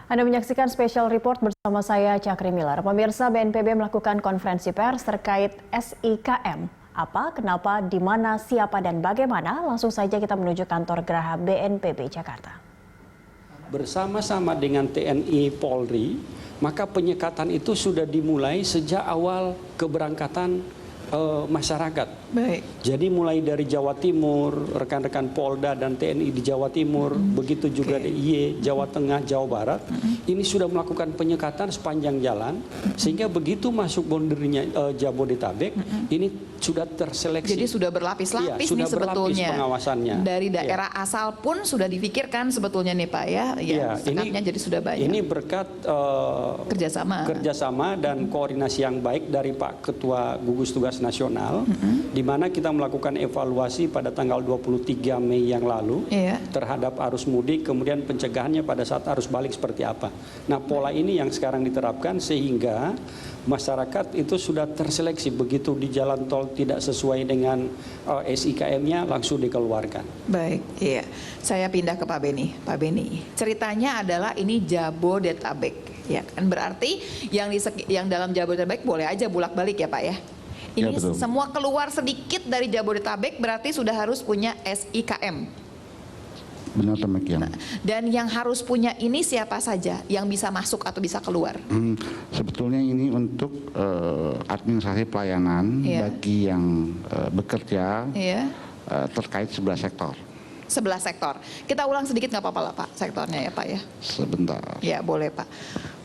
Anda menyaksikan Special Report bersama saya Cakri Miller. Pemirsa, BNPB melakukan konferensi pers terkait SIKM. Apa, kenapa, di mana, siapa, dan bagaimana? Langsung saja kita menuju kantor Geraha BNPB Jakarta. Bersama-sama dengan TNI Polri, maka penyekatan itu sudah dimulai sejak awal keberangkatan masyarakat. Baik. Jadi mulai dari Jawa Timur, rekan-rekan Polda dan TNI di Jawa Timur, begitu juga DIY, Jawa Tengah, Jawa Barat, ini sudah melakukan penyekatan sepanjang jalan, sehingga begitu masuk boundarynya Jabodetabek, ini sudah terseleksi. Jadi sudah berlapis-lapis sudah nih sebetulnya. Pengawasannya. Dari daerah asal pun sudah difikirkan sebetulnya nih Pak ya. Sekatnya jadi sudah banyak. Ini berkat kerjasama dan koordinasi yang baik dari Pak Ketua Gugus Tugas Nasional, di mana kita melakukan evaluasi pada tanggal 23 Mei yang lalu terhadap arus mudik, kemudian pencegahannya pada saat arus balik seperti apa. Nah, pola ini yang sekarang diterapkan sehingga masyarakat itu sudah terseleksi, begitu di jalan tol tidak sesuai dengan SIKM-nya langsung dikeluarkan. Baik, iya. Saya pindah ke Pak Beni. Pak Beni, ceritanya adalah ini Jabodetabek, ya kan? Berarti yang dalam Jabodetabek boleh aja bolak-balik ya Pak ya? Ini ya, semua keluar sedikit dari Jabodetabek berarti sudah harus punya SIKM. Benar demikian. Nah, dan yang harus punya ini siapa saja yang bisa masuk atau bisa keluar? Sebetulnya ini untuk administrasi pelayanan bagi yang bekerja terkait 11 sektor. 11 sektor. Kita ulang sedikit nggak apa-apa lah Pak sektornya ya Pak ya? Sebentar. Ya boleh Pak.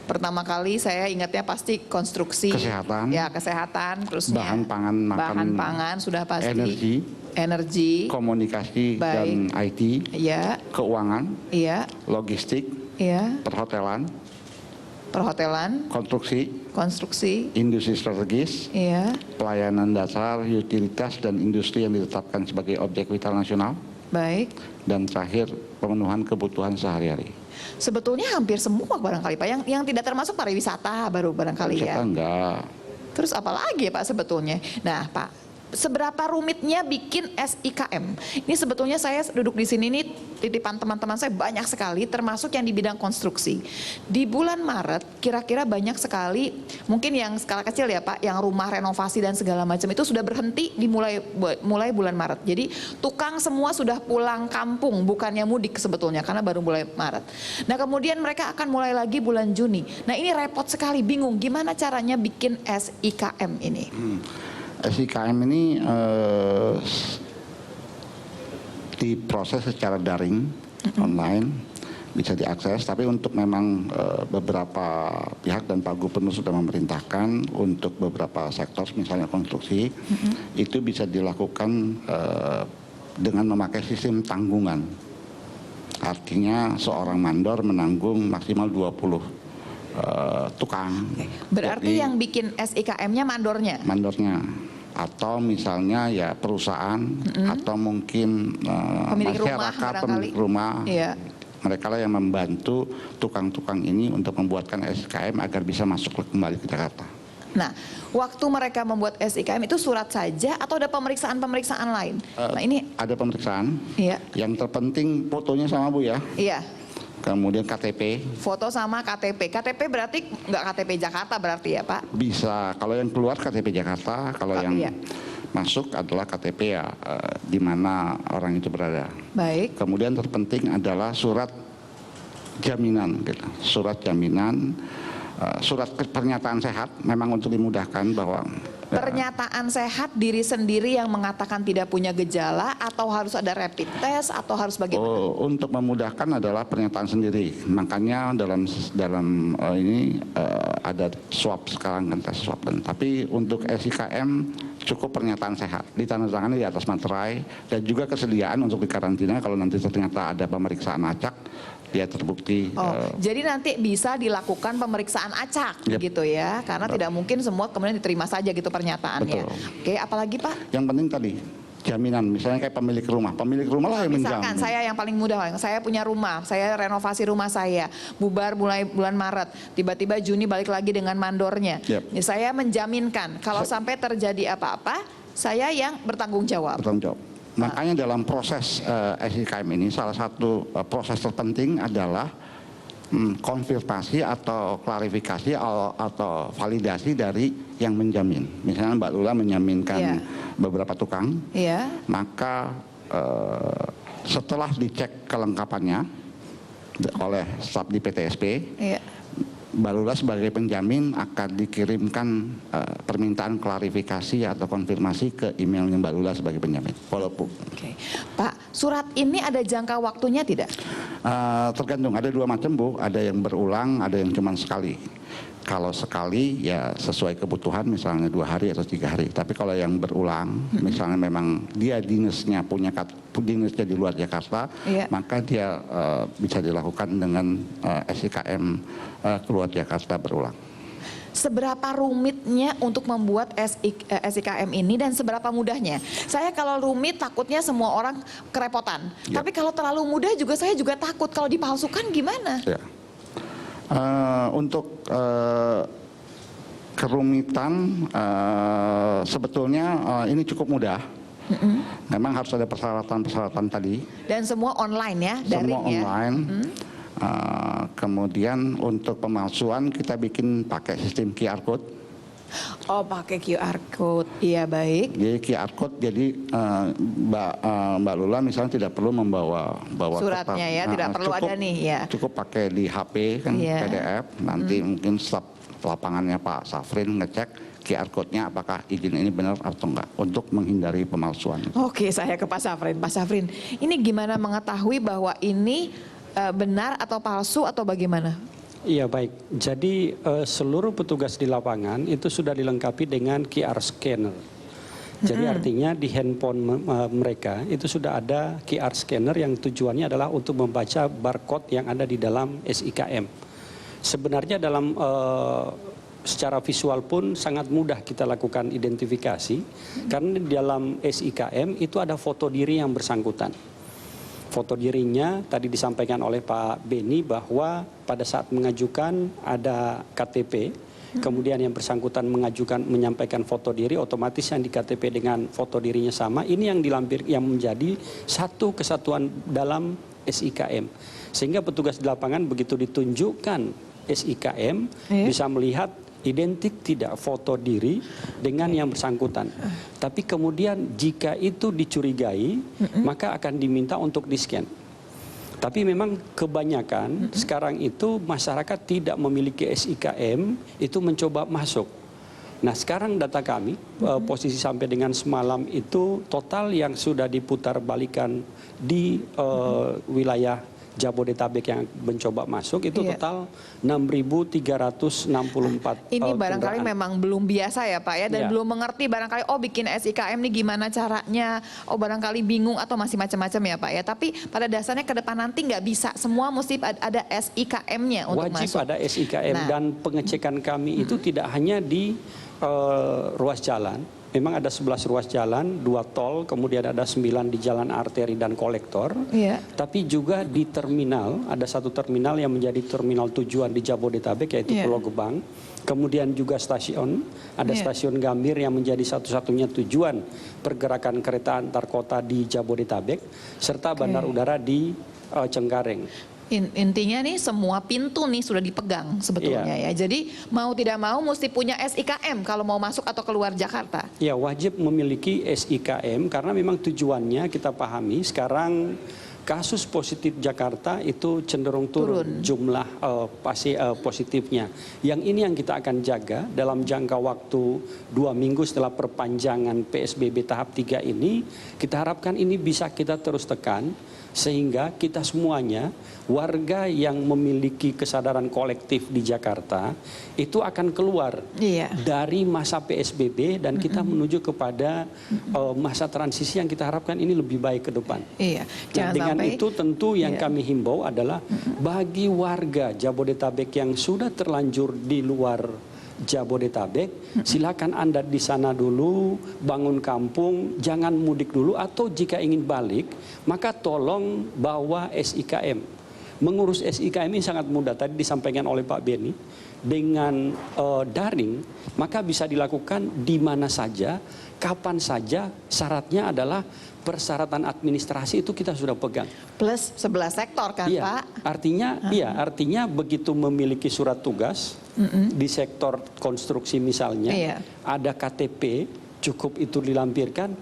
Pertama kali saya ingatnya pasti konstruksi, kesehatan, kesehatan, terusnya bahan pangan, bahan pangan sudah pasti, energi, komunikasi dan IT, keuangan, logistik, perhotelan, konstruksi, industri strategis, pelayanan dasar, utilitas dan industri yang ditetapkan sebagai objek vital nasional. Baik. Dan terakhir pemenuhan kebutuhan sehari-hari. Sebetulnya hampir semua barangkali Pak, yang tidak termasuk pariwisata baru barangkali ya. Enggak. Terus apa lagi ya Pak sebetulnya? Nah Pak, seberapa rumitnya bikin SIKM? Ini sebetulnya saya duduk di sini nih, titipan teman-teman saya banyak sekali, termasuk yang di bidang konstruksi. Di bulan Maret, kira-kira banyak sekali, mungkin yang skala kecil ya Pak, yang rumah renovasi dan segala macam itu sudah berhenti mulai bulan Maret. Jadi tukang semua sudah pulang kampung, bukannya mudik sebetulnya, karena baru mulai Maret. Nah kemudian mereka akan mulai lagi bulan Juni. Nah ini repot sekali, bingung gimana caranya bikin SIKM ini. SIKM ini diproses secara daring, online, bisa diakses. Tapi untuk memang beberapa pihak dan Pak Gubernur sudah memerintahkan untuk beberapa sektor, misalnya konstruksi, itu bisa dilakukan dengan memakai sistem tanggungan. Artinya seorang mandor menanggung maksimal 20 tukang. Berarti jadi, yang bikin SIKM-nya mandornya? Mandornya. Atau misalnya ya perusahaan atau mungkin masyarakat pemilik rumah, mereka lah yang membantu tukang-tukang ini untuk membuatkan SIKM agar bisa masuk kembali ke Jakarta. Nah, waktu mereka membuat SIKM itu surat saja atau ada pemeriksaan-pemeriksaan lain? Nah ini ada pemeriksaan. Yang terpenting fotonya sama Bu ya. Iya. Kemudian KTP. Foto sama KTP. KTP berarti nggak KTP Jakarta berarti ya Pak? Bisa. Kalau yang keluar KTP Jakarta, kalau yang masuk adalah KTP ya di mana orang itu berada. Baik. Kemudian terpenting adalah surat jaminan, gitu. Surat jaminan, surat pernyataan sehat, memang untuk dimudahkan bahwa pernyataan sehat diri sendiri yang mengatakan tidak punya gejala atau harus ada rapid test atau harus bagaimana? Untuk memudahkan adalah pernyataan sendiri. Makanya dalam ini ada swab sekarang kan, tes swab. Tapi untuk SIKM cukup pernyataan sehat, ditandatangani di atas materai dan juga kesediaan untuk dikarantina kalau nanti ternyata ada pemeriksaan acak. Dia terbukti. Jadi nanti bisa dilakukan pemeriksaan acak gitu ya, karena tidak mungkin semua kemudian diterima saja gitu pernyataannya. Oke, apalagi Pak? Yang penting tadi jaminan, misalnya kayak pemilik rumah lah yang menjamin. Misalkan saya yang paling mudah, saya punya rumah, saya renovasi rumah saya, bubar mulai bulan Maret, tiba-tiba Juni balik lagi dengan mandornya. Saya menjaminkan kalau sampai terjadi apa-apa, saya yang bertanggung jawab. Makanya dalam proses SIKM ini salah satu proses terpenting adalah konfirmasi atau klarifikasi atau validasi dari yang menjamin. Misalnya Mbak Lula menjaminkan beberapa tukang, maka setelah dicek kelengkapannya oleh staf di PTSP, Mbak Lula sebagai penjamin akan dikirimkan permintaan klarifikasi atau konfirmasi ke emailnya Mbak Lula sebagai penjamin. Walaupun. Pak, surat ini ada jangka waktunya tidak? Tergantung, ada dua macam Bu, ada yang berulang, ada yang cuma sekali. Kalau sekali ya sesuai kebutuhan, misalnya 2 hari atau 3 hari. Tapi kalau yang berulang, misalnya memang dia dinasnya dinasnya di luar Jakarta, maka dia bisa dilakukan dengan SIKM keluar Jakarta berulang. Seberapa rumitnya untuk membuat SIKM ini dan seberapa mudahnya? Saya kalau rumit takutnya semua orang kerepotan. Tapi kalau terlalu mudah juga saya juga takut kalau dipalsukan gimana? Untuk kerumitan sebetulnya ini cukup mudah. Memang harus ada persyaratan tadi. Dan semua online ya, daring semua online. Kemudian untuk pemalsuan kita bikin pakai sistem QR code. Oh, pakai QR code, iya baik. Jadi QR code, jadi Mbak Lula misalnya tidak perlu membawa suratnya ya, tidak perlu cukup, ada nih ya. Cukup pakai di HP kan, PDF. Nanti mungkin staf lapangannya Pak Safrin ngecek QR code-nya apakah izin ini benar atau enggak untuk menghindari pemalsuan. Oke, saya ke Pak Safrin. Pak Safrin, ini gimana mengetahui bahwa ini benar atau palsu atau bagaimana? Iya baik, jadi seluruh petugas di lapangan itu sudah dilengkapi dengan QR scanner. Jadi artinya di handphone mereka itu sudah ada QR scanner yang tujuannya adalah untuk membaca barcode yang ada di dalam SIKM. Sebenarnya dalam secara visual pun sangat mudah kita lakukan identifikasi, karena di dalam SIKM itu ada foto diri yang bersangkutan. Foto dirinya tadi disampaikan oleh Pak Beni bahwa pada saat mengajukan ada KTP, kemudian yang bersangkutan menyampaikan foto diri, otomatis yang di KTP dengan foto dirinya sama. Ini yang menjadi satu kesatuan dalam SIKM. Sehingga petugas di lapangan begitu ditunjukkan SIKM bisa melihat identik tidak foto diri dengan yang bersangkutan. Tapi kemudian jika itu dicurigai, maka akan diminta untuk di-scan. Tapi memang kebanyakan sekarang itu masyarakat tidak memiliki SIKM, itu mencoba masuk. Nah sekarang data kami, posisi sampai dengan semalam itu total yang sudah diputar balikan di wilayah Jabodetabek yang mencoba masuk itu total 6.364. Ini barangkali memang belum biasa ya Pak ya, dan belum mengerti barangkali bikin SIKM nih gimana caranya, barangkali bingung atau masih macam-macam ya Pak ya. Tapi pada dasarnya ke depan nanti nggak bisa, semua mesti ada SIKM-nya untuk wajib masuk. Ada SIKM dan pengecekan kami itu tidak hanya di ruas jalan. Memang ada 11 ruas jalan, 2 tol, kemudian ada 9 di jalan arteri dan kolektor. Tapi juga di terminal, ada satu terminal yang menjadi terminal tujuan di Jabodetabek yaitu Pulau Gebang. Kemudian juga stasiun, ada stasiun Gambir yang menjadi satu-satunya tujuan pergerakan kereta antar kota di Jabodetabek, serta bandar udara di Cengkareng. Intinya nih semua pintu nih sudah dipegang sebetulnya ya. Jadi mau tidak mau mesti punya SIKM kalau mau masuk atau keluar Jakarta. Ya wajib memiliki SIKM karena memang tujuannya kita pahami sekarang kasus positif Jakarta itu cenderung turun. Jumlah positifnya. Yang ini yang kita akan jaga dalam jangka waktu 2 minggu setelah perpanjangan PSBB tahap 3 ini. Kita harapkan ini bisa kita terus tekan sehingga kita semuanya warga yang memiliki kesadaran kolektif di Jakarta itu akan keluar dari masa PSBB dan kita menuju kepada masa transisi yang kita harapkan ini lebih baik ke depan. Nah, dengan itu tentu yang kami himbau adalah bagi warga Jabodetabek yang sudah terlanjur di luar Jabodetabek, silakan Anda di sana dulu, bangun kampung, jangan mudik dulu, atau jika ingin balik, maka tolong bawa SIKM. Mengurus SIKM ini sangat mudah, tadi disampaikan oleh Pak Beni, dengan daring, maka bisa dilakukan di mana saja kapan saja, syaratnya adalah persyaratan administrasi itu kita sudah pegang. Plus 11 sektor kan Iya, Pak? artinya begitu memiliki surat tugas di sektor konstruksi misalnya, ada KTP, cukup itu dilampirkan,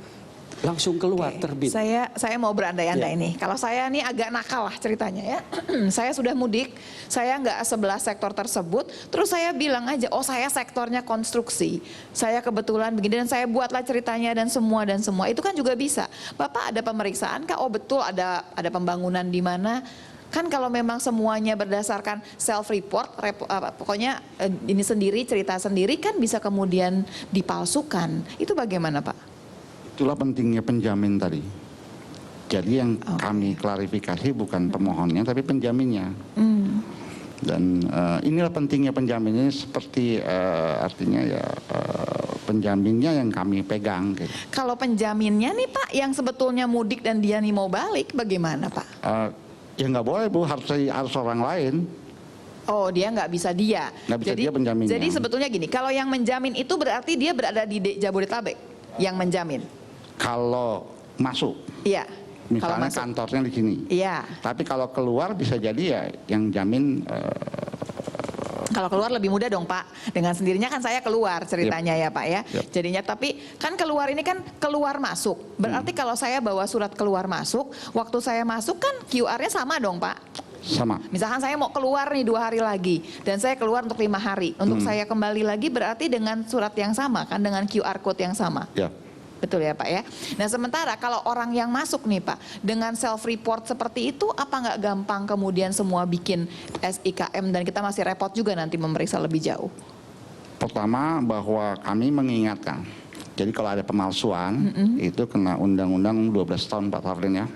langsung keluar terbit. Saya mau berandai-andai nih. Kalau saya nih agak nakal lah ceritanya ya. Saya sudah mudik, saya nggak 11 sektor tersebut, terus saya bilang aja, oh saya sektornya konstruksi. Saya kebetulan begini dan saya buatlah ceritanya dan semua. Itu kan juga bisa. Bapak ada pemeriksaan kah? Oh betul ada pembangunan di mana? Kan kalau memang semuanya berdasarkan self report, pokoknya ini sendiri, cerita sendiri kan bisa kemudian dipalsukan. Itu bagaimana Pak? Itulah pentingnya penjamin tadi. Jadi yang kami klarifikasi bukan pemohonnya tapi penjaminnya. Dan inilah pentingnya penjamin ini, seperti artinya ya penjaminnya yang kami pegang. Gitu. Kalau penjaminnya nih Pak yang sebetulnya mudik dan dia nih mau balik bagaimana Pak? Ya nggak boleh Bu, harus orang lain. Oh dia nggak bisa dia. Nggak bisa dia penjaminnya. Jadi sebetulnya gini, kalau yang menjamin itu berarti dia berada di Jabodetabek yang menjamin. Kalau masuk, iya. Misalnya Kalau kantornya di sini. Iya. Tapi kalau keluar bisa jadi ya yang jamin. Kalau keluar lebih mudah dong Pak. Dengan sendirinya kan saya keluar ceritanya ya Pak ya. Jadinya tapi kan keluar ini kan keluar masuk. Berarti kalau saya bawa surat keluar masuk, waktu saya masuk kan QR-nya sama dong Pak. Sama. Misalkan saya mau keluar nih 2 hari lagi dan saya keluar untuk 5 hari. Untuk saya kembali lagi berarti dengan surat yang sama kan, dengan QR code yang sama. Ya. Betul ya Pak ya. Nah sementara kalau orang yang masuk nih Pak dengan self report seperti itu, apa nggak gampang kemudian semua bikin SIKM dan kita masih repot juga nanti memeriksa lebih jauh? Pertama bahwa kami mengingatkan. Jadi kalau ada pemalsuan itu kena undang-undang 12 tahun Pak Safrin ya.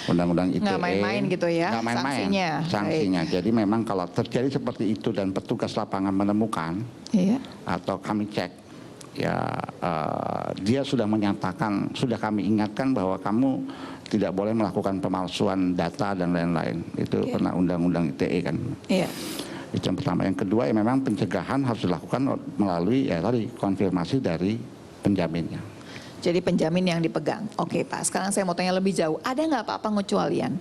Undang-undang ITE. Nggak main-main gitu ya. Nggak main-main. Sanksinya. Jadi memang kalau terjadi seperti itu dan petugas lapangan menemukan atau kami cek, ya dia sudah menyatakan, sudah kami ingatkan bahwa kamu tidak boleh melakukan pemalsuan data dan lain-lain. Itu kena undang-undang ITE kan. Itu yang pertama. Yang kedua ya memang pencegahan harus dilakukan melalui ya tadi konfirmasi dari penjaminnya. Jadi penjamin yang dipegang. Oke Pak, sekarang saya mau tanya lebih jauh. Ada nggak Pak pengecualian?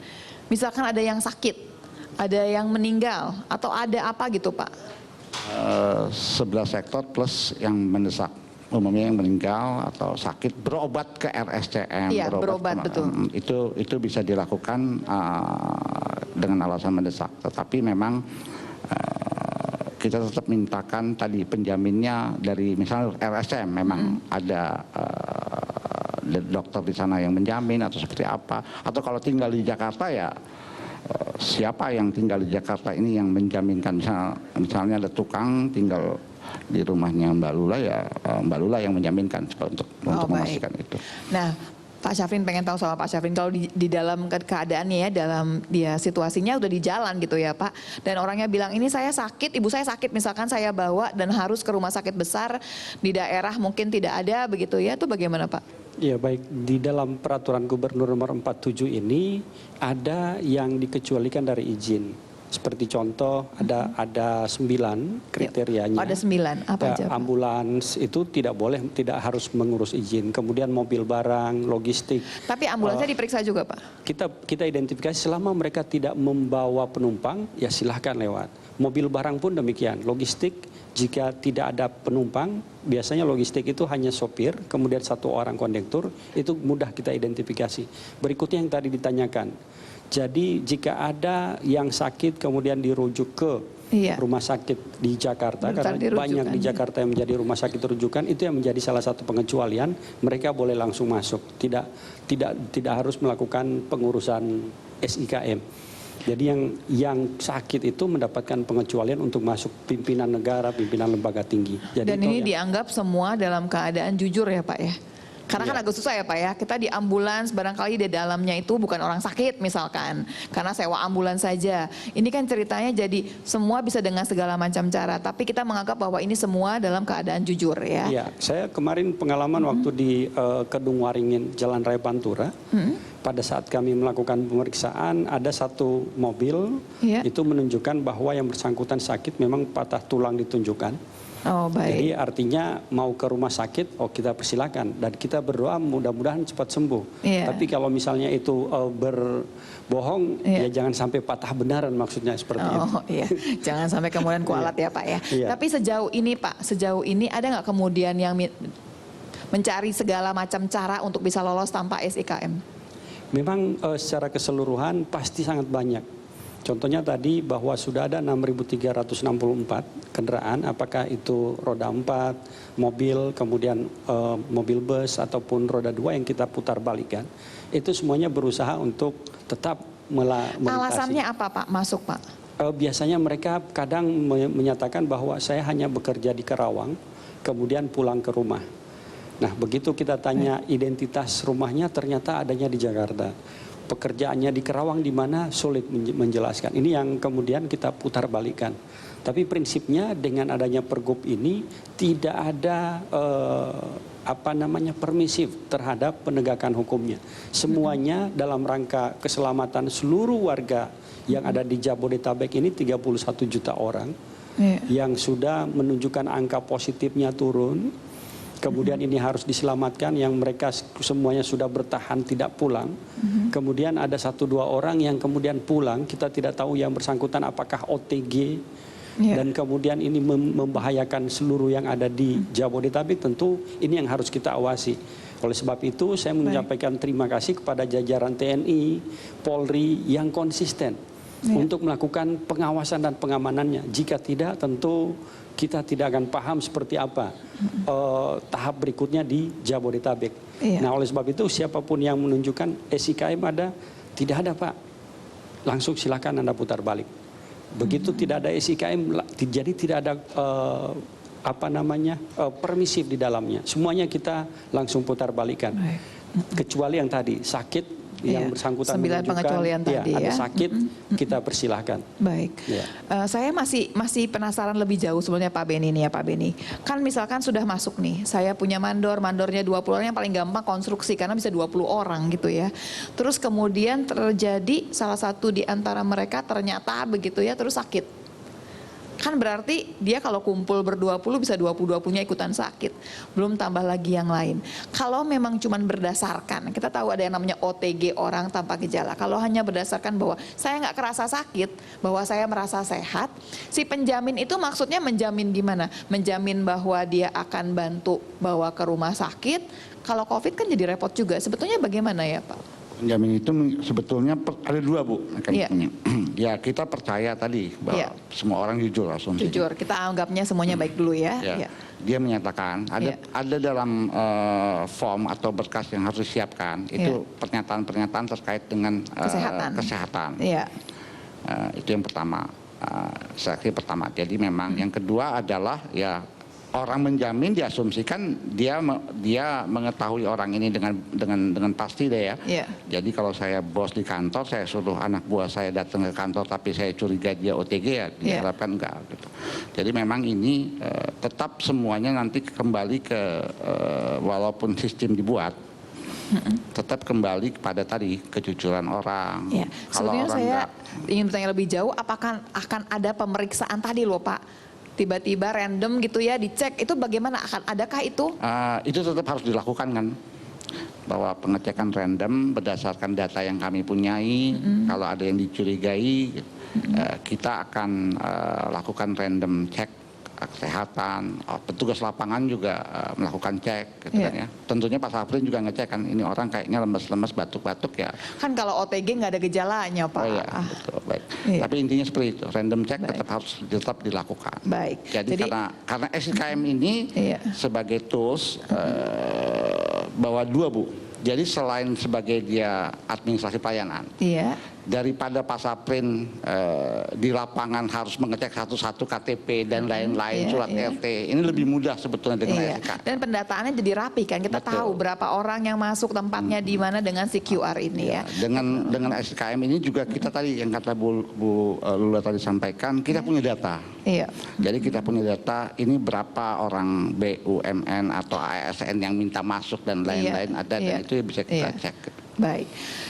Misalkan ada yang sakit, ada yang meninggal, atau ada apa gitu Pak? 11 sektor plus yang mendesak. Umumnya yang meninggal atau sakit berobat ke RSCM, berobat betul. Itu bisa dilakukan dengan alasan mendesak. Tetapi memang kita tetap mintakan tadi penjaminnya dari misalnya RSCM memang ada dokter di sana yang menjamin atau seperti apa. Atau kalau tinggal di Jakarta ya siapa yang tinggal di Jakarta ini yang menjaminkan. Misalnya ada tukang tinggal di rumahnya Mbak Lula ya Mbak Lula yang menjaminkan untuk memastikan itu. Nah Pak Syafrin pengen tahu sama Pak Syafrin kalau di dalam keadaannya ya, dalam dia situasinya udah di jalan gitu ya Pak, dan orangnya bilang ini saya sakit, ibu saya sakit misalkan saya bawa dan harus ke rumah sakit besar di daerah mungkin tidak ada begitu ya, itu bagaimana Pak? Ya baik, di dalam peraturan gubernur nomor 47 ini ada yang dikecualikan dari izin. Seperti contoh ada 9 kriterianya. Ada 9 apa aja? Ambulans itu tidak boleh, tidak harus mengurus izin. Kemudian mobil barang, logistik. Tapi ambulansnya diperiksa juga Pak? Kita identifikasi selama mereka tidak membawa penumpang, ya silahkan lewat. Mobil barang pun demikian. Logistik jika tidak ada penumpang, biasanya logistik itu hanya sopir, kemudian 1 orang kondektur, itu mudah kita identifikasi. Berikutnya yang tadi ditanyakan. Jadi jika ada yang sakit kemudian dirujuk ke rumah sakit di Jakarta, karena banyak di Jakarta yang menjadi rumah sakit rujukan, itu yang menjadi salah satu pengecualian, mereka boleh langsung masuk, tidak harus melakukan pengurusan SIKM. Jadi yang sakit itu mendapatkan pengecualian untuk masuk pimpinan negara, pimpinan lembaga tinggi. Jadi dan ini dianggap semua dalam keadaan jujur ya Pak ya? Karena kan agak susah ya Pak ya, kita di ambulans barangkali di dalamnya itu bukan orang sakit misalkan, karena sewa ambulans saja. Ini kan ceritanya jadi semua bisa dengan segala macam cara, tapi kita menganggap bahwa ini semua dalam keadaan jujur ya. Iya, saya kemarin pengalaman waktu di Kedung Waringin, Jalan Raya Pantura, pada saat kami melakukan pemeriksaan ada satu mobil itu menunjukkan bahwa yang bersangkutan sakit memang patah tulang ditunjukkan. Oh, baik. Jadi artinya mau ke rumah sakit, kita persilakan dan kita berdoa mudah-mudahan cepat sembuh. Tapi kalau misalnya itu berbohong, ya jangan sampai patah benaran maksudnya seperti itu. Iya, jangan sampai kemudian kualat ya Pak ya. Tapi sejauh ini Pak, sejauh ini ada nggak kemudian yang mencari segala macam cara untuk bisa lolos tanpa SIKM? Memang secara keseluruhan pasti sangat banyak. Contohnya tadi bahwa sudah ada 6.364 kendaraan, apakah itu roda 4, mobil, kemudian mobil bus ataupun roda 2 yang kita putar balikan. Itu semuanya berusaha untuk tetap melintasi. Alasannya apa Pak masuk Pak? Biasanya mereka kadang menyatakan bahwa saya hanya bekerja di Karawang, kemudian pulang ke rumah. Nah begitu kita tanya identitas rumahnya ternyata adanya di Jakarta. Pekerjaannya di Karawang di mana sulit menjelaskan. Ini yang kemudian kita putar balikan. Tapi prinsipnya dengan adanya pergub ini tidak ada permisif terhadap penegakan hukumnya. Semuanya dalam rangka keselamatan seluruh warga yang ada di Jabodetabek ini 31 juta orang yang sudah menunjukkan angka positifnya turun. Kemudian ini harus diselamatkan yang mereka semuanya sudah bertahan tidak pulang. Kemudian ada 1-2 orang yang kemudian pulang, kita tidak tahu yang bersangkutan apakah OTG. Dan kemudian ini membahayakan seluruh yang ada di Jabodetabek, tentu ini yang harus kita awasi. Oleh sebab itu saya menyampaikan terima kasih kepada jajaran TNI, Polri yang konsisten untuk melakukan pengawasan dan pengamanannya. Jika tidak tentu kita tidak akan paham seperti apa tahap berikutnya di Jabodetabek. Nah oleh sebab itu siapapun yang menunjukkan SIKM ada, tidak ada Pak, langsung silakan Anda putar balik. Begitu tidak ada SIKM, jadi tidak ada permisif di dalamnya. Semuanya kita langsung putar balikan. Kecuali yang tadi sakit, yang bersangkutan 9 pengecualian tadi ada ya. sakit, kita persilahkan. Baik. Saya masih penasaran lebih jauh sebenarnya Pak Beni nih ya Pak Beni. Kan misalkan sudah masuk nih, saya punya mandornya 20 orang, yang paling gampang konstruksi karena bisa 20 orang gitu ya. Terus kemudian terjadi salah satu di antara mereka ternyata begitu ya, terus sakit. Kan berarti dia kalau kumpul ber-20 bisa 20-20 ikutan sakit. Belum tambah lagi yang lain. Kalau memang cuman berdasarkan, kita tahu ada yang namanya OTG, orang tanpa gejala. Kalau hanya berdasarkan bahwa saya nggak kerasa sakit, bahwa saya merasa sehat, si penjamin itu maksudnya menjamin gimana? Menjamin bahwa dia akan bantu bawa ke rumah sakit. Kalau COVID kan jadi repot juga. Sebetulnya bagaimana ya Pak? Penjamin itu sebetulnya ada 2 Bu mekanismenya. Ya kita percaya tadi bahwa semua orang jujur asumsi. Jujur, kita anggapnya semuanya baik dulu ya. Dia menyatakan ada dalam form atau berkas yang harus disiapkan itu pernyataan-pernyataan terkait dengan kesehatan. Itu yang pertama, seleksi pertama. Jadi memang yang kedua adalah orang menjamin diasumsikan dia mengetahui orang ini dengan pasti deh ya. Jadi kalau saya bos di kantor, saya suruh anak buah saya datang ke kantor tapi saya curiga dia OTG diharapkan enggak gitu. Jadi memang ini tetap semuanya nanti kembali ke walaupun sistem dibuat tetap kembali kepada tadi kejujuran orang. Kalau sebetulnya orang saya ingin bertanya lebih jauh, apakah akan ada pemeriksaan tadi loh Pak? Tiba-tiba random gitu ya dicek, itu bagaimana, akan adakah itu? Itu tetap harus dilakukan kan, bahwa pengecekan random berdasarkan data yang kami punyai. Kalau ada yang dicurigai kita akan lakukan random cek kesehatan. Petugas lapangan juga melakukan cek gitu kan ya. Tentunya Pak Safrin juga ngecek kan, ini orang kayaknya lemes-lemes, batuk-batuk ya. Kan kalau OTG nggak ada gejalanya Pak. Betul, baik. Tapi intinya seperti itu, random check tetap dilakukan. Baik. Jadi karena SIKM ini sebagai tools bawa 2 Bu. Jadi selain sebagai dia administrasi pelayanan, daripada Pak Saprin di lapangan harus mengecek satu-satu KTP dan lain-lain, surat RT, ini lebih mudah sebetulnya dengan SIKM. Dan pendataannya jadi rapi kan, kita tahu berapa orang yang masuk tempatnya di mana dengan si QR ini ya. Dengan SIKM ini juga kita tadi yang kata Bu Lula tadi sampaikan, kita punya data. Jadi kita punya data ini berapa orang BUMN atau ASN yang minta masuk dan lain-lain ada, dan itu bisa kita cek. Baik,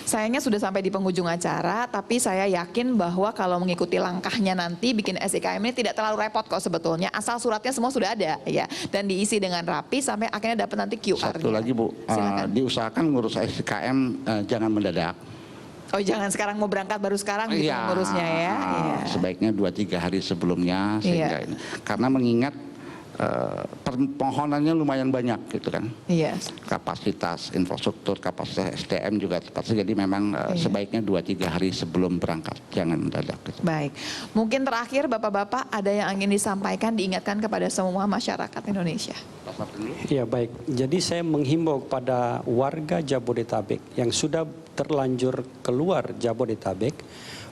sayangnya sudah sampai di penghujung acara, tapi saya yakin bahwa kalau mengikuti langkahnya nanti bikin SIKM ini tidak terlalu repot kok sebetulnya, asal suratnya semua sudah ada ya, dan diisi dengan rapi sampai akhirnya dapat nanti QR-nya. Satu lagi Bu, diusahakan ngurus SIKM jangan mendadak. Oh jangan sekarang mau berangkat baru sekarang gitu ngurusnya ya. Sebaiknya 2-3 hari sebelumnya sehingga ini. Karena mengingat permohonannya lumayan banyak gitu kan. Kapasitas infrastruktur, kapasitas SDM juga terbatas. Jadi memang sebaiknya 2-3 hari sebelum berangkat, jangan mendadak. Gitu. Baik, mungkin terakhir Bapak-Bapak ada yang ingin disampaikan, diingatkan kepada semua masyarakat Indonesia. Ya baik, jadi saya menghimbau kepada warga Jabodetabek yang sudah terlanjur keluar Jabodetabek,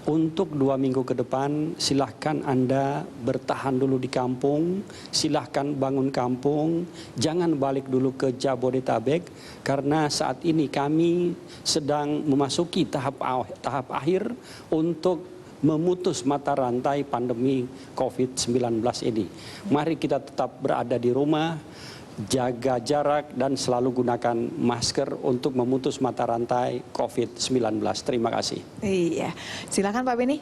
untuk 2 minggu ke depan silahkan Anda bertahan dulu di kampung, silahkan bangun kampung, jangan balik dulu ke Jabodetabek karena saat ini kami sedang memasuki tahap akhir untuk memutus mata rantai pandemi COVID-19 ini. Mari kita tetap berada di rumah, jaga jarak dan selalu gunakan masker untuk memutus mata rantai COVID-19. Terima kasih. Iya, silakan Pak Beni.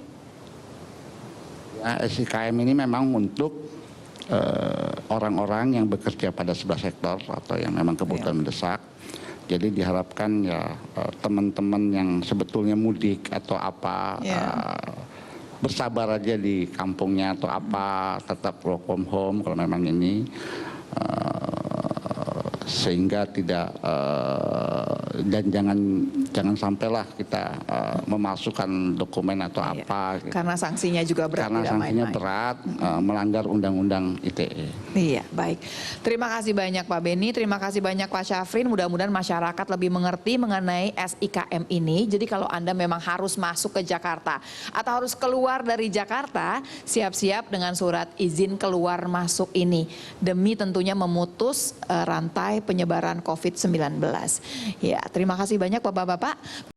Ya, SIKM ini memang untuk orang-orang yang bekerja pada sebuah sektor atau yang memang kebutuhan mendesak. Jadi diharapkan ya teman-teman yang sebetulnya mudik atau apa bersabar aja di kampungnya atau apa, tetap work from home kalau memang ini. Sehingga tidak dan jangan sampailah kita memasukkan dokumen atau apa karena sanksinya juga berat, karena sanksinya berat, melanggar undang-undang ITE. Iya, baik. Terima kasih banyak Pak Beni, terima kasih banyak Pak Syafrin. Mudah-mudahan masyarakat lebih mengerti mengenai SIKM ini. Jadi kalau Anda memang harus masuk ke Jakarta atau harus keluar dari Jakarta, siap-siap dengan surat izin keluar masuk ini demi tentunya memutus rantai penyebaran COVID-19. Ya, terima kasih banyak Bapak-bapak.